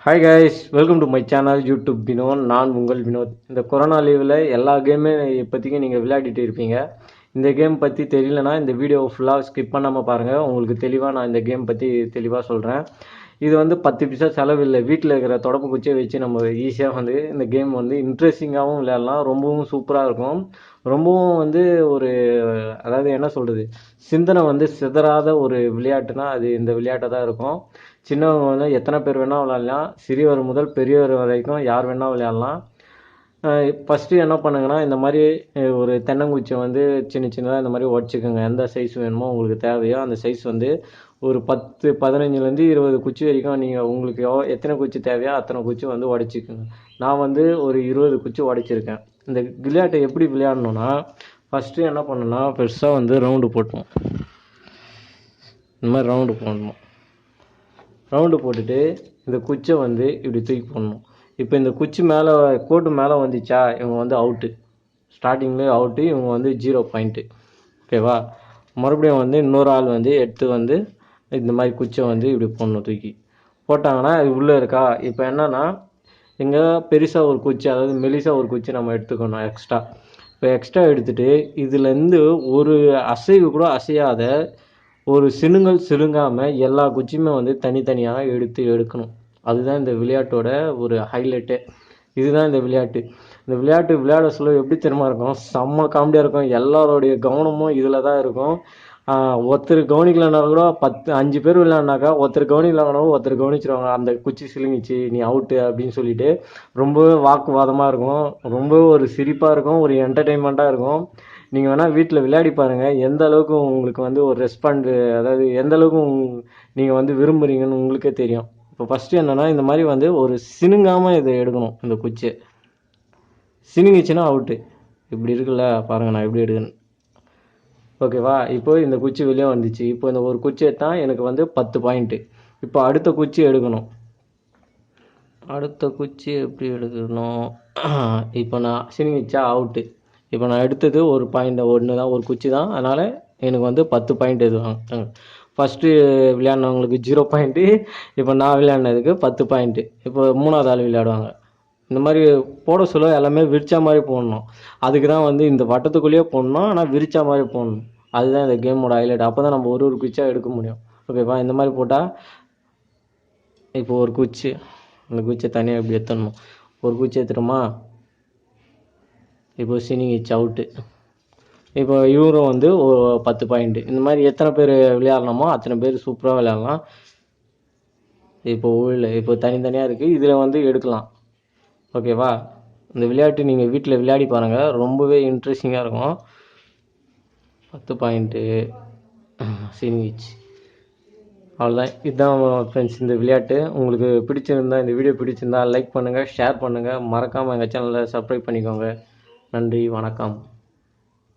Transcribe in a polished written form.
Hi guys, welcome to my channel YouTube VINO. நான் உங்கள் வினோத். இந்த கொரோனா லீவில் எல்லா கேமே இப்போதைக்கு நீங்கள் விளையாடிட்டு இருப்பீங்க. இந்த கேம் பற்றி தெரியலனா இந்த வீடியோ ஃபுல்லாக ஸ்கிப் பண்ணாமல் பாருங்கள். உங்களுக்கு தெளிவாக நான் இந்த கேம் பற்றி தெளிவாக சொல்கிறேன். இது வந்து 10 பைசா செலவில்லை. வீட்டில் இருக்கிற தொடப்பு குச்சியை வச்சு நம்ம ஈஸியாக வந்து இந்த கேம் வந்து இன்ட்ரெஸ்டிங்காகவும் விளையாடலாம். ரொம்பவும் சூப்பராக இருக்கும். ரொம்பவும் வந்து ஒரு அதாவது என்ன சொல்கிறது, சிந்தனை வந்து சிதறாத ஒரு விளையாட்டுனா அது இந்த விளையாட்டை தான் இருக்கும். சின்னவங்க வந்து எத்தனை பேர் வேணால் விளையாடலாம். சிறியவர் முதல் பெரியவர் வரைக்கும் யார் வேணால் விளையாடலாம். ஃபஸ்ட்டு என்ன பண்ணுங்கன்னா, இந்த மாதிரி ஒரு தென்னங்குச்சியை வந்து சின்ன சின்னதாக இந்த மாதிரி உடச்சிக்கோங்க. எந்த சைஸ் வேணுமோ உங்களுக்கு தேவையோ அந்த சைஸ் வந்து ஒரு 10 15லேருந்து 20 குச்சி வரைக்கும் நீங்கள் உங்களுக்கு எத்தனை குச்சி தேவையோ அத்தனை குச்சி வந்து உடச்சிக்கோங்க. நான் வந்து ஒரு 20 குச்சி உடச்சிருக்கேன். இந்த விளையாட்டை எப்படி விளையாடணுன்னா, ஃபஸ்ட்டு என்ன பண்ணணும்னா, பெருசாக வந்து ரவுண்டு போட்டணும். இந்த மாதிரி ரவுண்டு போடணும். ரவுண்டு போட்டுட்டு இந்த குச்சை வந்து இப்படி தூக்கி போடணும். இப்போ இந்த குச்சி மேலே கோட்டு மேலே வந்துச்சா, இவங்க வந்து அவுட்டு. ஸ்டார்டிங்லேயே அவுட்டு. இவங்க வந்து 0 பாயிண்ட்டு. ஓகேவா? மறுபடியும் வந்து இன்னொரு ஆள் வந்து எடுத்து வந்து இந்த மாதிரி குச்சை வந்து இப்படி போடணும். தூக்கி போட்டாங்கன்னா அது உள்ளே இருக்கா. இப்போ என்னென்னா, இங்கே பெருசாக ஒரு குச்சி, அதாவது மெலிசாக ஒரு குச்சி நம்ம எடுத்துக்கணும் எக்ஸ்ட்ரா. இப்போ எக்ஸ்ட்ரா எடுத்துகிட்டு இதுலேருந்து ஒரு அசைவு கூட அசையாத, ஒரு சினுங்கல் சிலுங்காமல் எல்லா குச்சியுமே வந்து தனித்தனியாக எடுக்கணும். அதுதான் இந்த விளையாட்டோட ஒரு ஹைலைட்டு. இதுதான் இந்த விளையாட்டு. இந்த விளையாட்டு விளையாட சொல்ல எப்படி தெரியுமா இருக்கும், செம்ம காமெடியாக இருக்கும். எல்லாரோடைய கவனமும் இதில் தான் இருக்கும். ஒருத்தர் கவனிக்கலன்னா கூட 5 பேர் விளையாடினாக்கா ஒருத்தர் கவனிக்கலன்னா ஒருத்தர் கவனிச்சிருவாங்க. அந்த குச்சி சிலுங்கிச்சு, நீ அவுட்டு அப்படின்னு சொல்லிட்டு ரொம்பவே வாக்குவாதமாக இருக்கும். ரொம்ப ஒரு சிரிப்பாக இருக்கும், ஒரு என்டர்டெயின்மெண்ட்டாக இருக்கும். நீங்கள் வேணால் வீட்டில் விளையாடி பாருங்கள். எந்த அளவுக்கு உங்களுக்கு வந்து ஒரு ரெஸ்பாண்டு, அதாவது எந்த அளவுக்கு நீங்கள் வந்து விரும்புகிறீங்கன்னு உங்களுக்கே தெரியும். இப்போ ஃபஸ்ட்டு என்னென்னா, இந்த மாதிரி வந்து ஒரு சினுங்காமல் இதை எடுக்கணும். இந்த குச்சியை சினுங்கிச்சுன்னா அவுட்டு. இப்படி இருக்குல்ல பாருங்கள், நான் எப்படி எடுக்கணும். ஓகேவா? இப்போ இந்த குச்சி வெளியே வந்துச்சு. இப்போ இந்த ஒரு குச்சி எடுத்தால் எனக்கு வந்து 10 பாயிண்ட்டு. இப்போ அடுத்த குச்சி எடுக்கணும். அடுத்த குச்சி எப்படி எடுக்கணும், இப்போ நான் சினுங்கிச்சா அவுட்டு. இப்போ நான் எடுத்தது ஒரு பாயிண்ட் ஒன்று தான், ஒரு குச்சி தான். அதனால் எனக்கு வந்து 10 பாயிண்ட் எதுவாங்க. ஃபஸ்ட்டு விளையாடினவங்களுக்கு 0 பாயிண்ட்டு. இப்போ நான் விளையாடினதுக்கு 10 பாயிண்ட்டு. இப்போ 3வது ஆள் விளையாடுவாங்க. இந்த மாதிரி போட சொல்ல எல்லாமே விரிச்சா மாதிரி போடணும். அதுக்கு தான் வந்து இந்த வட்டத்துக்குள்ளேயே போடணும், ஆனால் விரிச்சா மாதிரி போடணும். அதுதான் இந்த கேமோட ஹைலைட். அப்போ தான் நம்ம ஒரு குச்சியாக எடுக்க முடியும். ஓகேவா? இந்த மாதிரி போட்டால் இப்போ ஒரு குச்சி, அந்த குச்சியை தனியாக இப்படி எடுத்துடணும். ஒரு குச்சி எடுத்துட்டோமா, இப்போ சினிங்கிச்சு அவுட்டு. இப்போ இவரும் வந்து 10 பாயிண்ட்டு. இந்த மாதிரி எத்தனை பேர் விளையாடலாமோ அத்தனை பேர் சூப்பராக விளையாடலாம். இப்போ தனித்தனியாக இருக்குது, இதில் வந்து எடுக்கலாம். ஓகேவா? இந்த விளையாட்டு நீங்கள் வீட்டில் விளையாடி பாருங்கள். ரொம்பவே இன்ட்ரெஸ்டிங்காக இருக்கும். 10 பாயிண்ட்டு சினிங்கிச்சு. அவ்வளோதான். இதுதான் ஃப்ரெண்ட்ஸ் இந்த விளையாட்டு. உங்களுக்கு பிடிச்சிருந்தா, இந்த வீடியோ பிடிச்சிருந்தா லைக் பண்ணுங்கள், ஷேர் பண்ணுங்கள். மறக்காமல் எங்கள் சேனலை சப்ஸ்கிரைப் பண்ணிக்கோங்க. நன்றி, வணக்கம்.